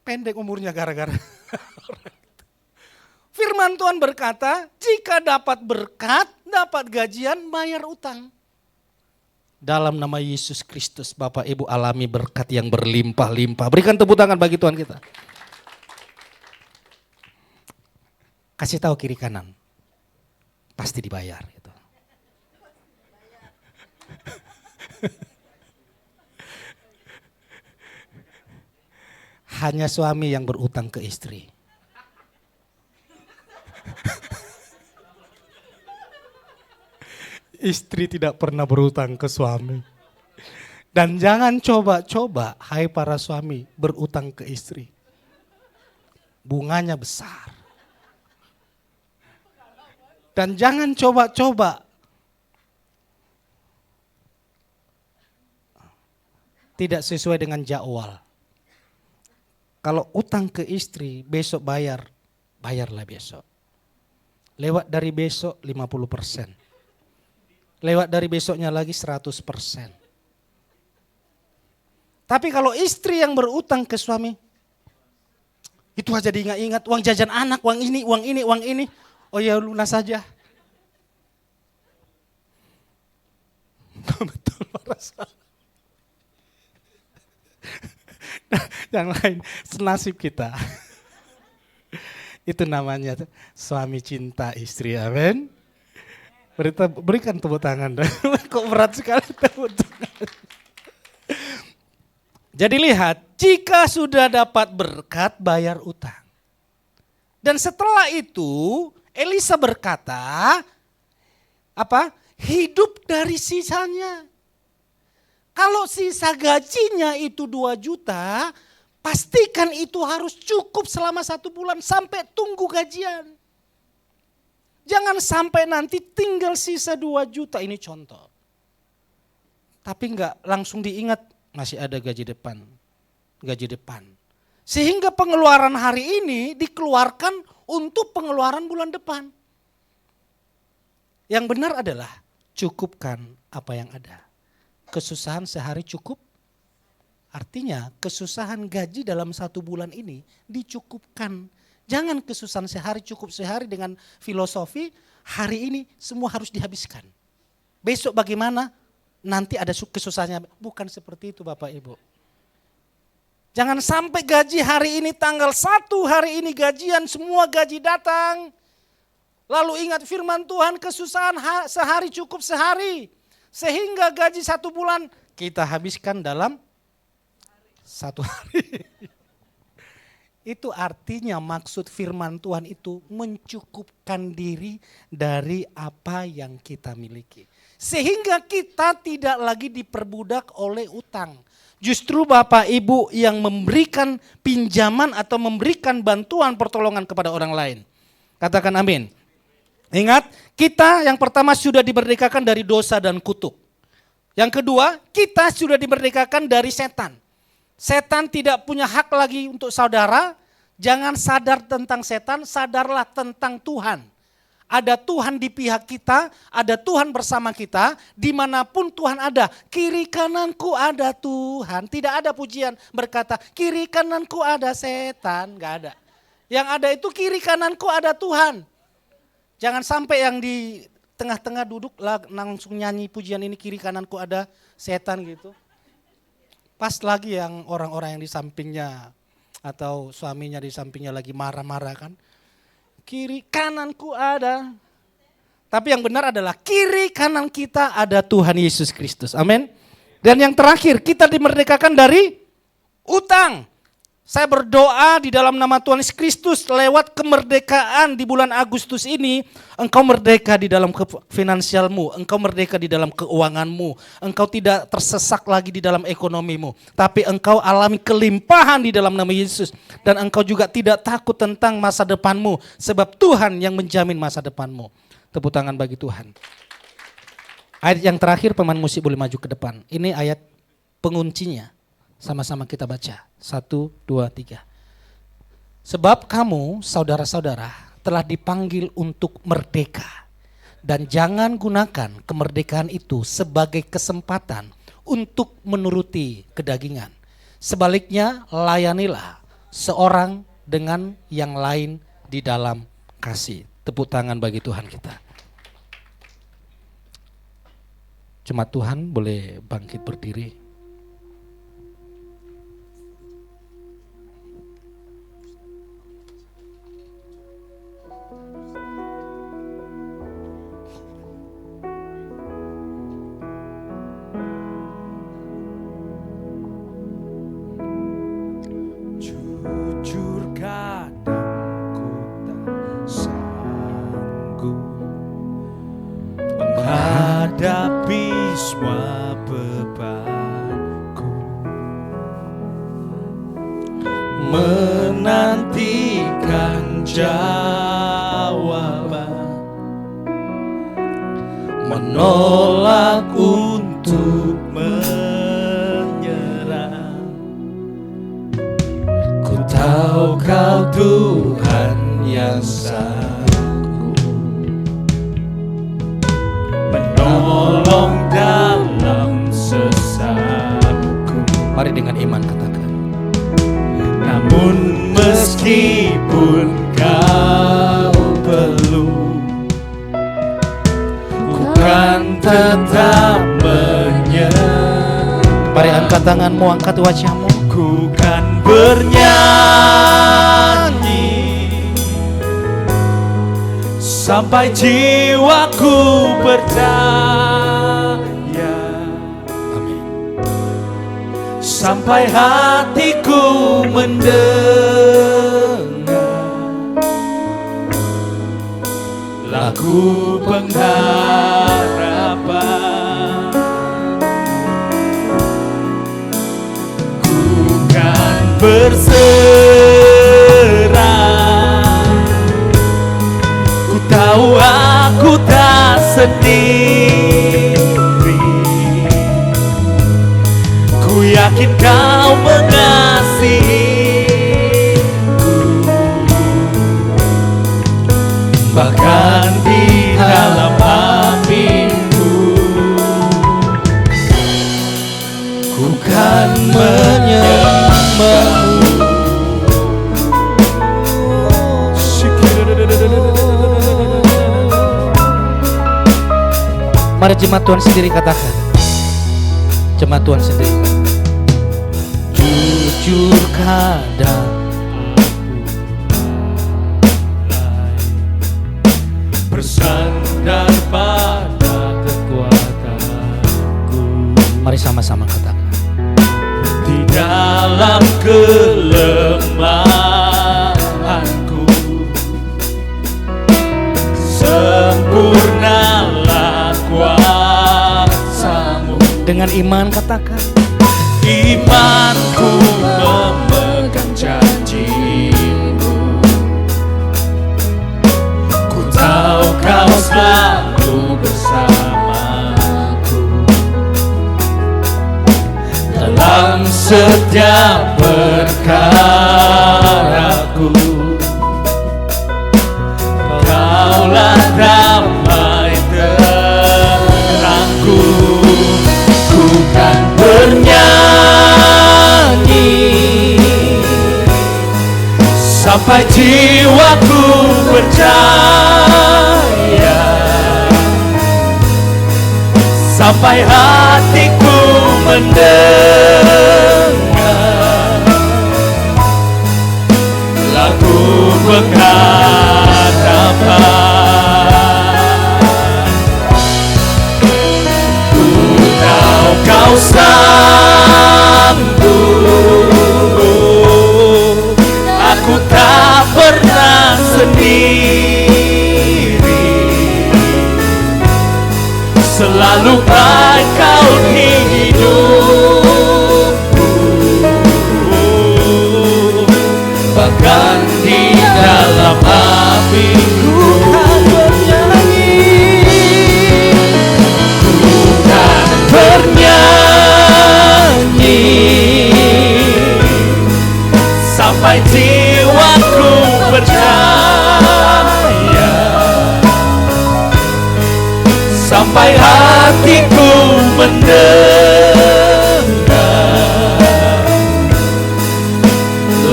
Pendek umurnya gara-gara. Firman Tuhan berkata, jika dapat berkat, dapat gajian, bayar utang. Dalam nama Yesus Kristus, Bapak Ibu alami berkat yang berlimpah-limpah. Berikan tepuk tangan bagi Tuhan kita. Kasih tahu kiri kanan, pasti dibayar. Gitu. Hanya suami yang berutang ke istri. Istri tidak pernah berutang ke suami. Dan jangan coba-coba, hai para suami, berutang ke istri. Bunganya besar. Dan jangan coba-coba tidak sesuai dengan jadwal. Kalau utang ke istri, besok bayarlah besok. Lewat dari besok 50%. Lewat dari besoknya lagi 100%. Tapi kalau istri yang berutang ke suami, itu aja diingat-ingat, uang jajan anak, uang ini, uang ini, uang ini. Oh ya lunas saja. Betul merasa. Yang lain senasib kita. Itu namanya suami cinta istri, amin. Berikan tepuk tangan. Kok berat sekali tepuk tangan. Jadi lihat, jika sudah dapat berkat bayar utang. Dan setelah itu Elisa berkata, hidup dari sisanya. Kalau sisa gajinya itu 2 juta, pastikan itu harus cukup selama 1 bulan sampai tunggu gajian. Jangan sampai nanti tinggal sisa 2 juta, ini contoh. Tapi enggak langsung diingat, masih ada gaji depan. Sehingga pengeluaran hari ini dikeluarkan untuk pengeluaran bulan depan. Yang benar adalah cukupkan apa yang ada. Kesusahan sehari cukup. Artinya kesusahan gaji dalam 1 bulan ini dicukupkan. Jangan kesusahan sehari cukup sehari dengan filosofi hari ini semua harus dihabiskan. Besok bagaimana? Nanti ada kesusahannya. Bukan seperti itu Bapak Ibu. Jangan sampai gaji hari ini tanggal 1 hari ini gajian semua gaji datang. Lalu ingat firman Tuhan kesusahan sehari cukup sehari. Sehingga gaji 1 bulan kita habiskan dalam 1 hari. Itu artinya maksud firman Tuhan itu mencukupkan diri dari apa yang kita miliki. Sehingga kita tidak lagi diperbudak oleh utang. Justru Bapak Ibu yang memberikan pinjaman atau memberikan bantuan pertolongan kepada orang lain. Katakan amin. Ingat, kita yang pertama sudah dimerdekakan dari dosa dan kutuk. Yang kedua, kita sudah dimerdekakan dari setan. Setan tidak punya hak lagi untuk saudara. Jangan sadar tentang setan, sadarlah tentang Tuhan. Ada Tuhan di pihak kita, ada Tuhan bersama kita, dimanapun Tuhan ada. Kiri kananku ada Tuhan, tidak ada pujian berkata kiri kananku ada setan, gak ada. Yang ada itu kiri kananku ada Tuhan. Jangan sampai yang di tengah-tengah duduk langsung nyanyi pujian ini kiri kananku ada setan gitu. Pas lagi yang orang-orang yang di sampingnya atau suaminya di sampingnya lagi marah-marah kan. Kiri kananku ada. Tapi yang benar adalah kiri kanan kita ada Tuhan Yesus Kristus. Amin. Dan yang terakhir kita dimerdekakan dari utang. Saya berdoa di dalam nama Tuhan Yesus Kristus lewat kemerdekaan di bulan Agustus ini. Engkau merdeka di dalam finansialmu, engkau merdeka di dalam keuanganmu. Engkau tidak tersesak lagi di dalam ekonomimu. Tapi engkau alami kelimpahan di dalam nama Yesus. Dan engkau juga tidak takut tentang masa depanmu. Sebab Tuhan yang menjamin masa depanmu. Tepuk tangan bagi Tuhan. Ayat yang terakhir pemain musik boleh maju ke depan. Ini ayat penguncinya. Sama-sama kita baca. 1, 2, 3. Sebab kamu saudara-saudara telah dipanggil untuk merdeka. Dan jangan gunakan kemerdekaan itu sebagai kesempatan untuk menuruti kedagingan. Sebaliknya layanilah seorang dengan yang lain di dalam kasih. Tepuk tangan bagi Tuhan kita. Jemaat Tuhan boleh bangkit berdiri. Menghadapi semua bebanku, menantikan jawaban, menolak untuk menyerah. Ku tahu Kau Tuhan yang menolong dalam sesatku. Mari dengan iman katakan. Namun meskipun Kau perlu, ku kan tetap menyerah. Mari angkat tanganmu, angkat wajahmu. Ku kan bernyanyi sampai jiwaku berdaya. Amin. Sampai hatiku mendengar lagu pengharapan. Ku kan berserah. Ku tahu aku tak sendiri. Ku yakin Kau mengasihiku. Bahkan di dalam apiku, Mari jemaat Tuhan sendiri katakan. Jemaat Tuhan sendiri. Jujur kadang bersandar pada kekuatanku. Mari sama-sama katakan. Di dalam kelemahanku, sempurnalah kuasa-Mu. Dengan iman katakan. Imanku memegang janji-Mu. Ku tahu Kau selalu bersamaku dalam setiap perkaraku. Kaulah damai terangku. Ku kan bernyanyi sampai jiwaku percaya, sampai hatiku mendengar lagu pengharapan. Ku tahu Kau sanggup, aku tak pernah sendiri. Selalu baik Kau di hidupku, bahkan di dalam apiku. Ku kan bernyanyi sampai jiwaku percaya, sampai hatiku mendengar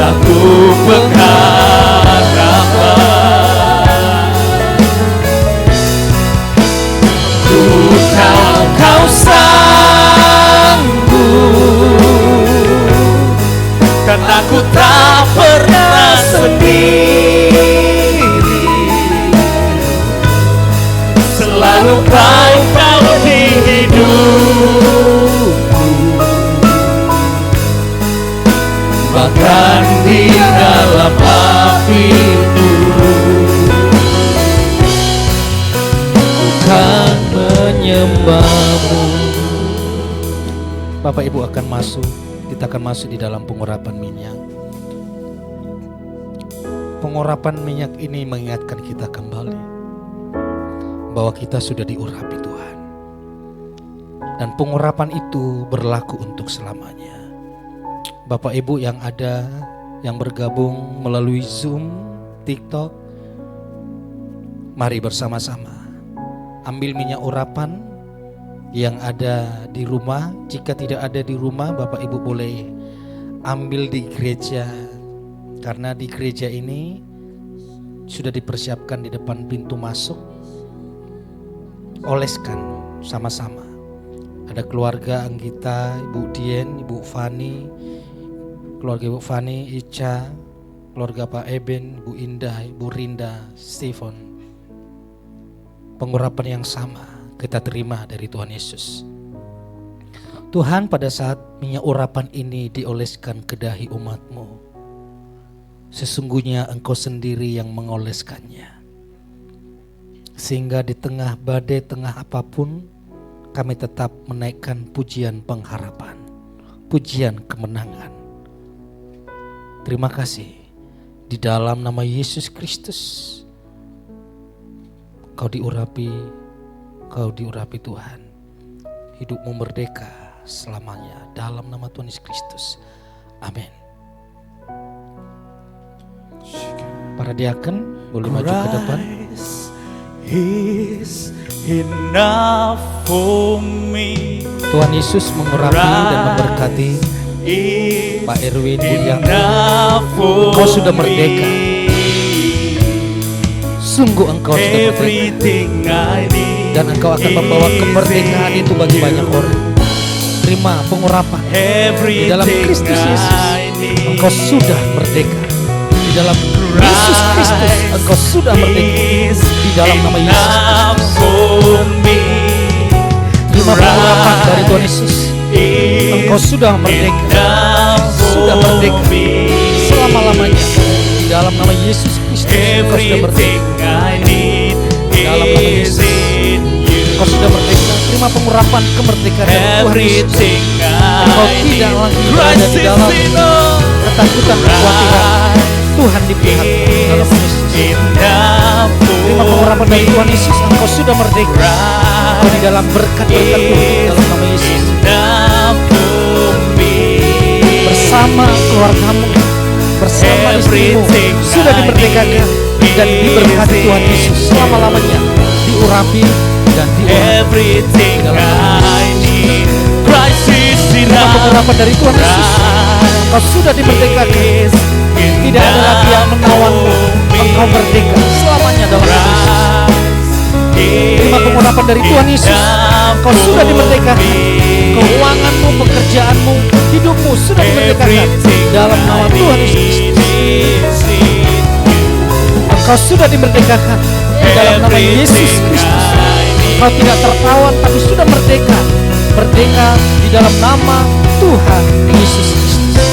lagu pengharapan. Ku tahu Kau sanggup, dan aku tak pernah sendiri. Selalu baik Kau di hidupku, bahkan di dalam apiku. Ku kan menyembah-Mu. Bapak Ibu akan masuk. Kita akan masuk di dalam pengurapan minyak. Pengurapan minyak ini mengingatkan kita kembali bahwa kita sudah diurapi Tuhan. Dan pengurapan itu berlaku untuk selamanya. Bapak Ibu yang ada, yang bergabung melalui Zoom, TikTok, mari bersama-sama ambil minyak urapan. Yang ada di rumah, jika tidak ada di rumah, Bapak Ibu boleh ambil di gereja. Karena di gereja ini sudah dipersiapkan di depan pintu masuk. Oleskan sama-sama. Ada keluarga Anggita, Ibu Dien, Ibu Fani, keluarga Ibu Fani, Ica, keluarga Pak Eben, Ibu Indah, Ibu Rinda, Stephen. Pengurapan yang sama kita terima dari Tuhan Yesus. Tuhan, pada saat minyak urapan ini dioleskan ke dahi umat-Mu, sesungguhnya Engkau sendiri yang mengoleskannya. Sehingga di tengah badai, tengah apapun, kami tetap menaikkan pujian pengharapan, pujian kemenangan. Terima kasih. Di dalam nama Yesus Kristus, Kau diurapi Tuhan. Hidupmu merdeka selamanya dalam nama Tuhan Yesus Kristus. Amin. Para diaken boleh maju ke depan. Is enough for me. Tuhan Yesus mengurapi dan memberkati Pak Erwin Budianto. Kau sudah merdeka. Sungguh Engkau sudah merdeka, Everything I need. dan Engkau akan membawa kemerdekaan itu bagi banyak orang. Terima pengurapan di dalam Kristus Yesus. Engkau sudah merdeka. Di dalam Yesus Kristus Engkau sudah merdeka. Di dalam nama Yesus Kristus. Terima pengurapan dari Tuhan Yesus. Engkau sudah merdeka. Sudah merdeka selama-lamanya. Di dalam nama Yesus Kristus Engkau sudah merdeka. Di dalam nama Yesus Engkau sudah merdeka. Terima pengurapan kemerdekaan dari Tuhan Yesus. Engkau tidak lagi berada di dalam ketakutan, kekhawatiran. Tuhan di pihakmu dalam Yesus. Terima pengurapan dari Tuhan Yesus. Engkau sudah merdeka. Engkau di dalam berkat-berkat Tuhan dalam nama Yesus. Bersama keluargamu, bersama istrimu sudah dimerdekakan dan diberkati Tuhan Yesus selama-lamanya, diurapi dan diurapi dalam nama Yesus. Terima pengurapan dari Tuhan Yesus. Engkau sudah dimerdekakan. Tidak ada lagi yang menawanmu. Engkau merdeka selamanya dalam nama Yesus. Terima pengurapan dari Tuhan Yesus. Engkau sudah dimerdekakan. Keuanganmu, pekerjaanmu, hidupmu sudah dimerdekakan dalam nama Tuhan Yesus Kristus. Engkau sudah dimerdekakan di dalam nama Yesus Kristus. Engkau tidak tertawan tapi sudah merdeka. Merdeka di dalam nama Tuhan Yesus Kristus.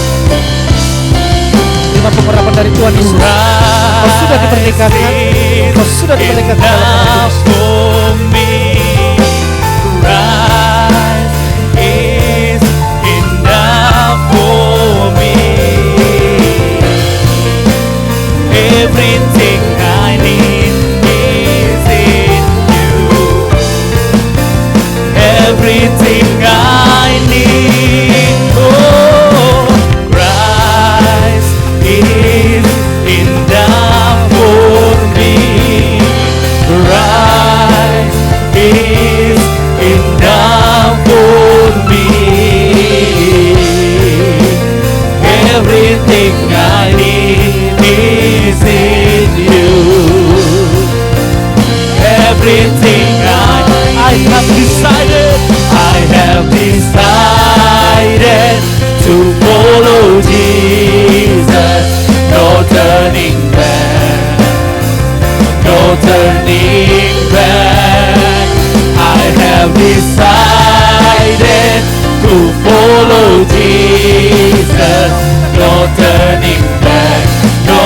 Terima pengurapan dari Tuhan Yesus. Engkau sudah dimerdekakan. Engkau sudah dimerdekakan dalam nama Tuhan. Everything I need is in you. Everything I need, oh, Christ is enough for me. Christ is enough for me. Everything I need is in you. Everything I have decided to follow Jesus. No turning back, no turning back. I have decided to follow Jesus. No turning back, no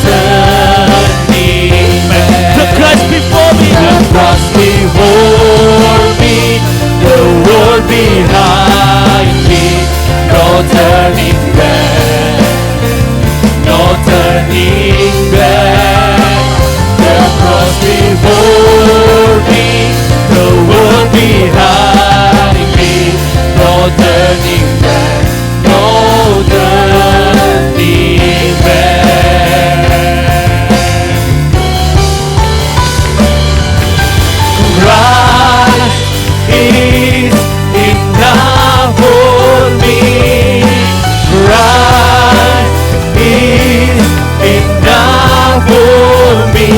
turning back. The Christ before me, the cross before me, the world behind me. No turning back, no turning back. The cross before me, the world behind me. No turning back, no turning back. Christ is enough for me. Christ is enough for me.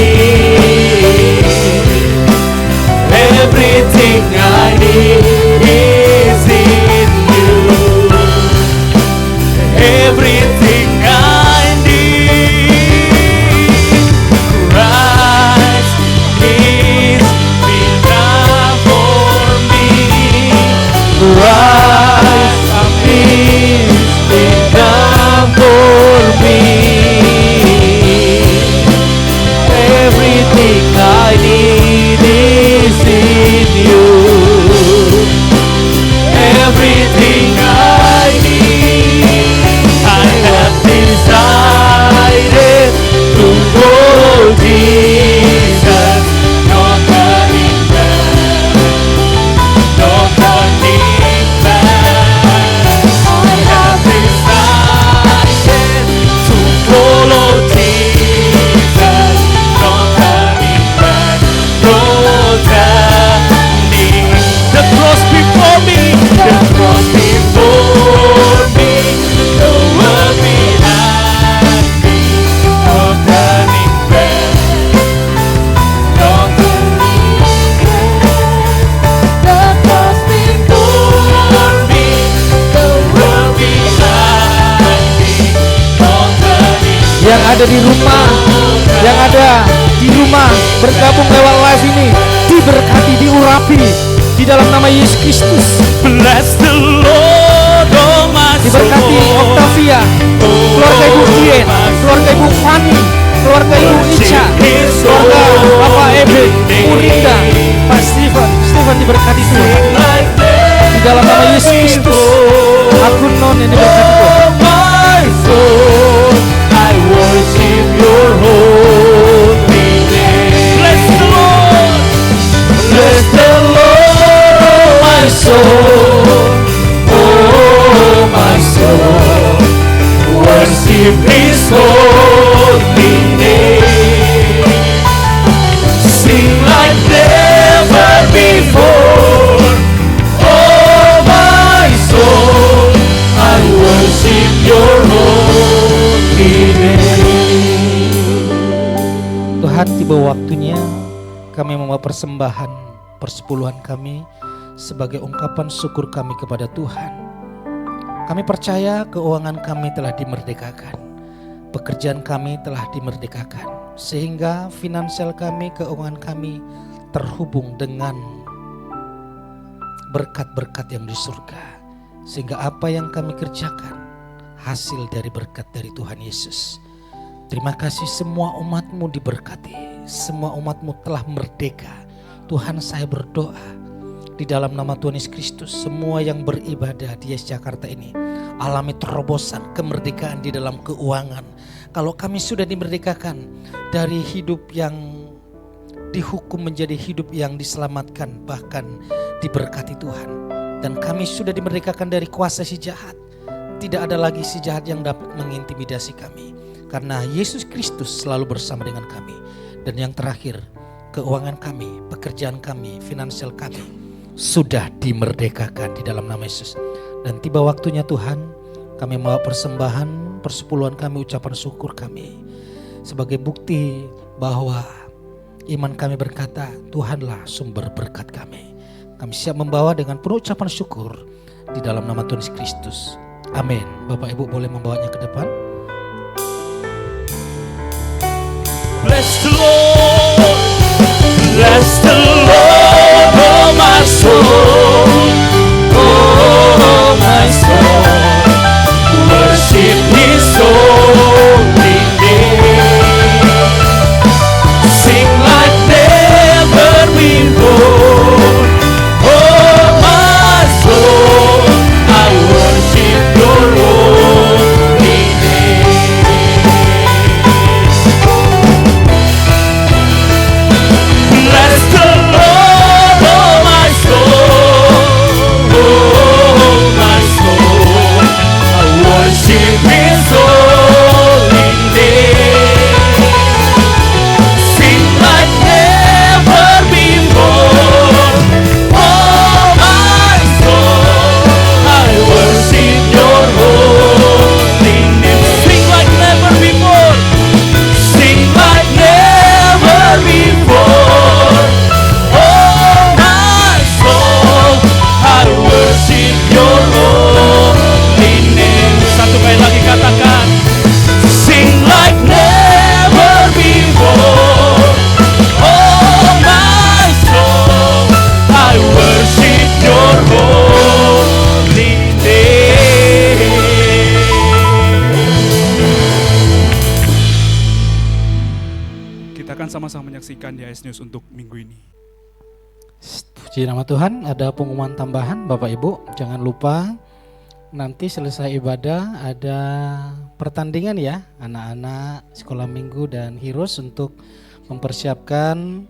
Everything I need is in you. Everything I need. Christ is enough for me. Christ is enough for me. Everything I need is in you. Everything I need, I have decided to follow Jesus. No turning back, no turning back. I have decided to follow Jesus. No turning back, no turning. The cross before me, the cross before me, the world behind me. No turning back, ada di rumah, yang ada di rumah bergabung lewat live ini, diberkati, diurapi di dalam nama Yesus Kristus. Bless the Lord, oh my soul. Diberkati Octavia, keluarga Ibu Dien, keluarga Ibu Fani, keluarga Ibu Ica, keluarga Bapak Ebe, Murinda, Pak Stephen diberkati Tuhan. Di dalam nama Yesus Kristus, aku non yang diberkati Tuhan. My soul, I worship your holy name. Bless the Lord, bless the Lord, oh my soul, oh my soul, worship His holy name. Sing like never before, oh my soul, I worship your holy name. Tuhan, tiba waktunya kami membawa persembahan persepuluhan kami sebagai ungkapan syukur kami kepada Tuhan. Kami percaya keuangan kami telah dimerdekakan, pekerjaan kami telah dimerdekakan, sehingga finansial kami, keuangan kami terhubung dengan berkat-berkat yang di surga. Sehingga apa yang kami kerjakan hasil dari berkat dari Tuhan Yesus. Terima kasih, semua umat-Mu diberkati, semua umat-Mu telah merdeka. Tuhan, saya berdoa di dalam nama Tuhan Yesus Kristus, semua yang beribadah di Yes Jakarta ini alami terobosan kemerdekaan di dalam keuangan. Kalau kami sudah dimerdekakan dari hidup yang dihukum menjadi hidup yang diselamatkan, bahkan diberkati Tuhan. Dan kami sudah dimerdekakan dari kuasa si jahat. Tidak ada lagi si jahat yang dapat mengintimidasi kami, karena Yesus Kristus selalu bersama dengan kami. Dan yang terakhir, keuangan kami, pekerjaan kami, finansial kami sudah dimerdekakan di dalam nama Yesus. Dan tiba waktunya Tuhan, kami membawa persembahan persepuluhan kami, ucapan syukur kami sebagai bukti bahwa iman kami berkata, Tuhanlah sumber berkat kami. Kami siap membawa dengan penuh ucapan syukur di dalam nama Tuhan Yesus Kristus. Amin. Bapak Ibu boleh membawanya ke depan. Bless the Lord, bless the Lord, oh my soul, oh my soul, worship His holy name. Sing like never before, oh my soul, I worship your holy name. Bless the Lord, oh my soul, oh my soul, I worship His holy name. Sing like never before, oh my soul, I worship your holy name. Sing like never before, sing like never before, oh my soul, I worship your holy name. Satu kali lagi katakan, sing like never before, oh my soul, I worship your holy name. Kita akan sama-sama menyaksikan di AS News untuk minggu ini. Puji nama Tuhan. Ada pengumuman tambahan Bapak Ibu, jangan lupa nanti selesai ibadah ada pertandingan ya, anak-anak sekolah minggu dan Heroes untuk mempersiapkan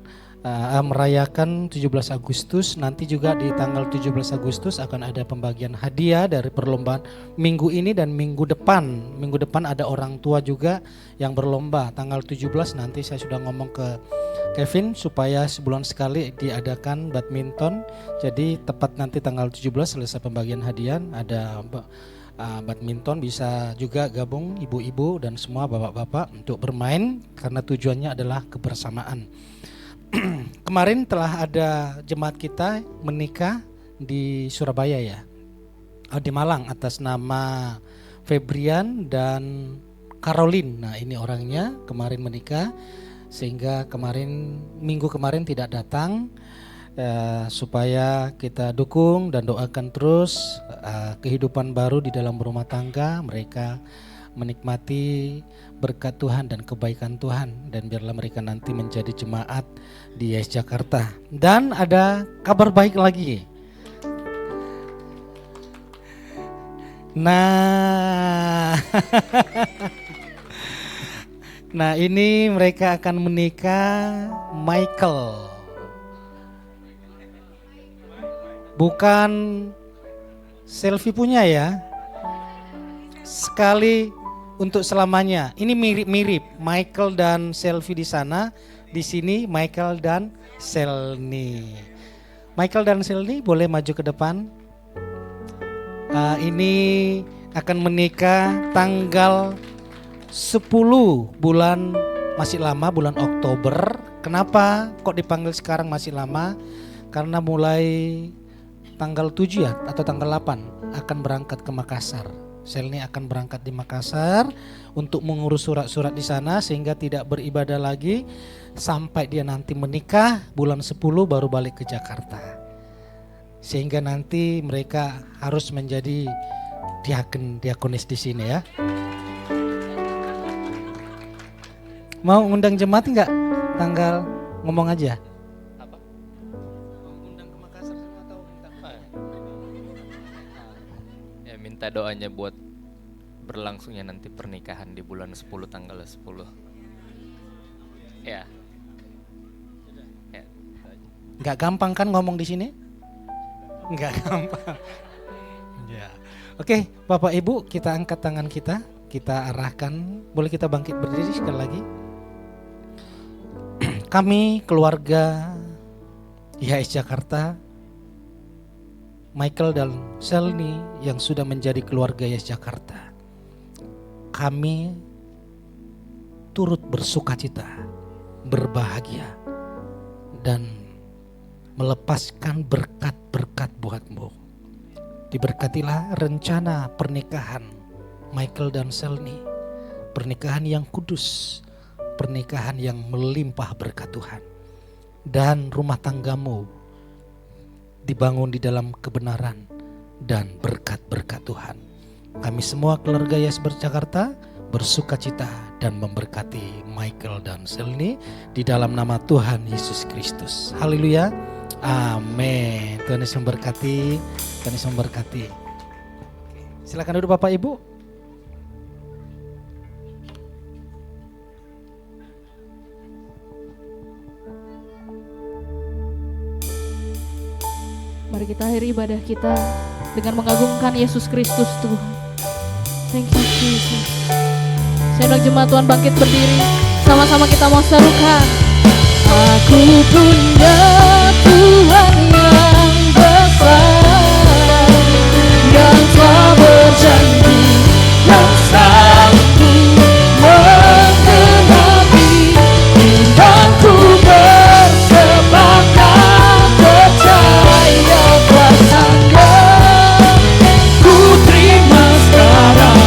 merayakan 17 Agustus. Nanti juga di tanggal 17 Agustus akan ada pembagian hadiah dari perlombaan minggu ini dan minggu depan. Minggu depan ada orang tua juga yang berlomba. Tanggal 17 nanti saya sudah ngomong ke Kevin supaya sebulan sekali diadakan badminton. Jadi tepat nanti tanggal 17 selesai pembagian hadiah ada badminton, bisa juga gabung ibu-ibu dan semua bapak-bapak untuk bermain karena tujuannya adalah kebersamaan. Kemarin telah ada jemaat kita menikah di Surabaya ya, di Malang, atas nama Febrian dan Caroline. Nah, ini orangnya kemarin menikah, sehingga minggu kemarin tidak datang. Supaya kita dukung dan doakan terus kehidupan baru di dalam rumah tangga mereka, menikmati berkat Tuhan dan kebaikan Tuhan, dan biarlah mereka nanti menjadi jemaat di YS Jakarta. Dan ada kabar baik lagi. Nah nah ini mereka akan menikah. Michael, bukan Selfie punya ya, sekali untuk selamanya. Ini mirip-mirip Michael dan Selfie di sana, di sini Michael dan Selni. Michael dan Selni boleh maju ke depan. Ini akan menikah tanggal 10 bulan, masih lama, bulan Oktober. Kenapa kok dipanggil sekarang masih lama? Karena mulai tanggal 7 ya atau tanggal 8 akan berangkat ke Makassar. Selni akan berangkat di Makassar untuk mengurus surat-surat di sana, sehingga tidak beribadah lagi sampai dia nanti menikah bulan 10 baru balik ke Jakarta. Sehingga nanti mereka harus menjadi diakonis di sini ya. Mau undang jemaat enggak? Tanggal ngomong aja. Minta doanya buat berlangsungnya nanti pernikahan di bulan 10 tanggal 10. Ya. Enggak gampang kan ngomong di sini? Enggak gampang. Ya. Oke, Bapak Ibu, kita angkat tangan kita arahkan. Boleh kita bangkit berdiri sekali lagi? Kami keluarga YS Jakarta, Michael dan Selni yang sudah menjadi keluarga YS Jakarta, kami turut bersukacita, berbahagia, dan melepaskan berkat-berkat buatmu. Diberkatilah rencana pernikahan Michael dan Selni, pernikahan yang kudus, pernikahan yang melimpah berkat Tuhan, dan rumah tanggamu dibangun di dalam kebenaran dan berkat-berkat Tuhan. Kami semua keluarga YS Jakarta bersukacita dan memberkati Michael dan Selni di dalam nama Tuhan Yesus Kristus. Haleluya. Amin. Tuhan Yesus memberkati. Tuhan Yesus memberkati. Silakan duduk Bapak Ibu. Mari kita akhiri ibadah kita dengan mengagungkan Yesus Kristus Tuhan. Thank you Jesus. Saya undang jemaat Tuhan bangkit berdiri. Sama-sama kita mau serukan. Aku punya Tuhan yang besar, yang telah berjanji, yang sanggup menggenapi imanku bersepakat percaya kuasanya. Ku terima sekarang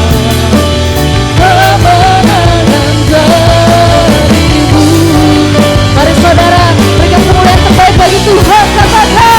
kemenangan darimu. Mari saudara, berikan kemuliaan terbaik bagi Tuhan, katakan.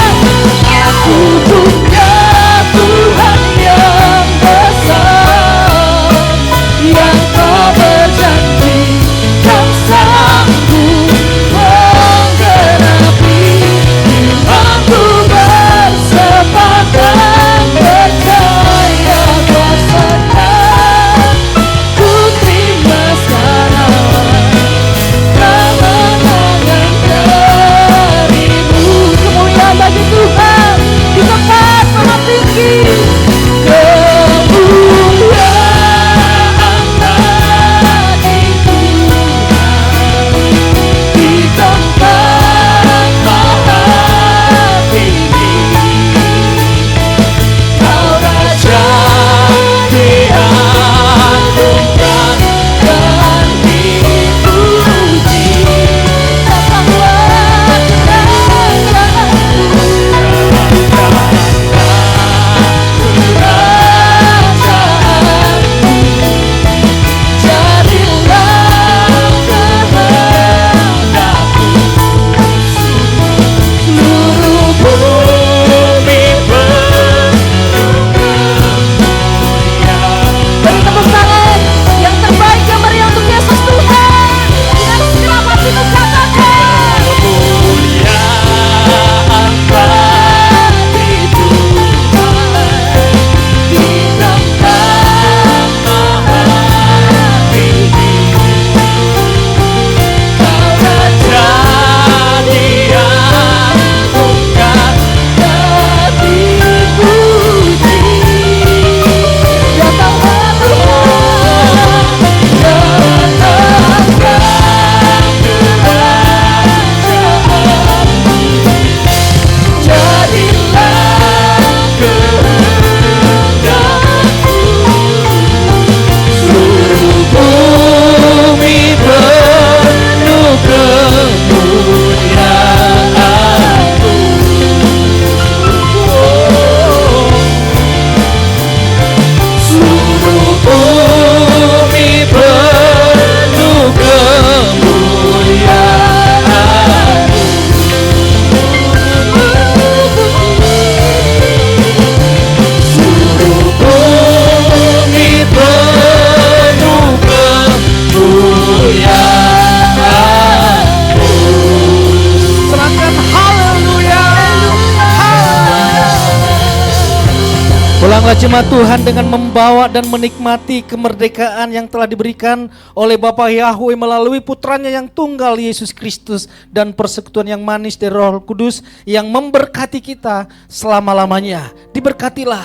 jemaat Tuhan dengan membawa dan menikmati kemerdekaan yang telah diberikan oleh Bapa Yahweh melalui putranya yang tunggal Yesus Kristus dan persekutuan yang manis dari Roh Kudus yang memberkati kita selama-lamanya. Diberkatilah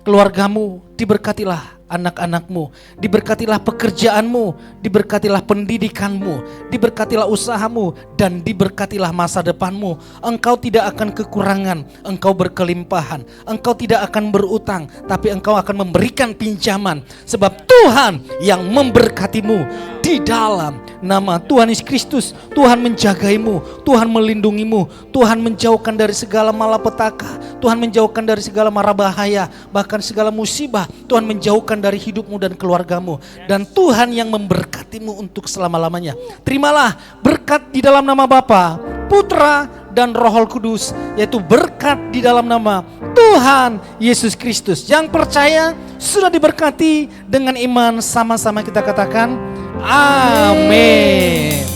keluargamu, diberkatilah anak-anakmu, diberkatilah pekerjaanmu, diberkatilah pendidikanmu, diberkatilah usahamu, dan diberkatilah masa depanmu. Engkau tidak akan kekurangan, engkau berkelimpahan, engkau tidak akan berutang, tapi engkau akan memberikan pinjaman. Sebab Tuhan yang memberkatimu. Di dalam nama Tuhan Yesus Kristus, Tuhan menjagaimu, Tuhan melindungimu, Tuhan menjauhkan dari segala malapetaka, Tuhan menjauhkan dari segala mara bahaya, bahkan segala musibah. Tuhan menjauhkan dari hidupmu dan keluargamu. Dan Tuhan yang memberkatimu untuk selama-lamanya. Terimalah berkat di dalam nama Bapa, Putra, dan Roh Kudus, yaitu berkat di dalam nama Tuhan Yesus Kristus. Yang percaya sudah diberkati dengan iman, sama-sama kita katakan amin.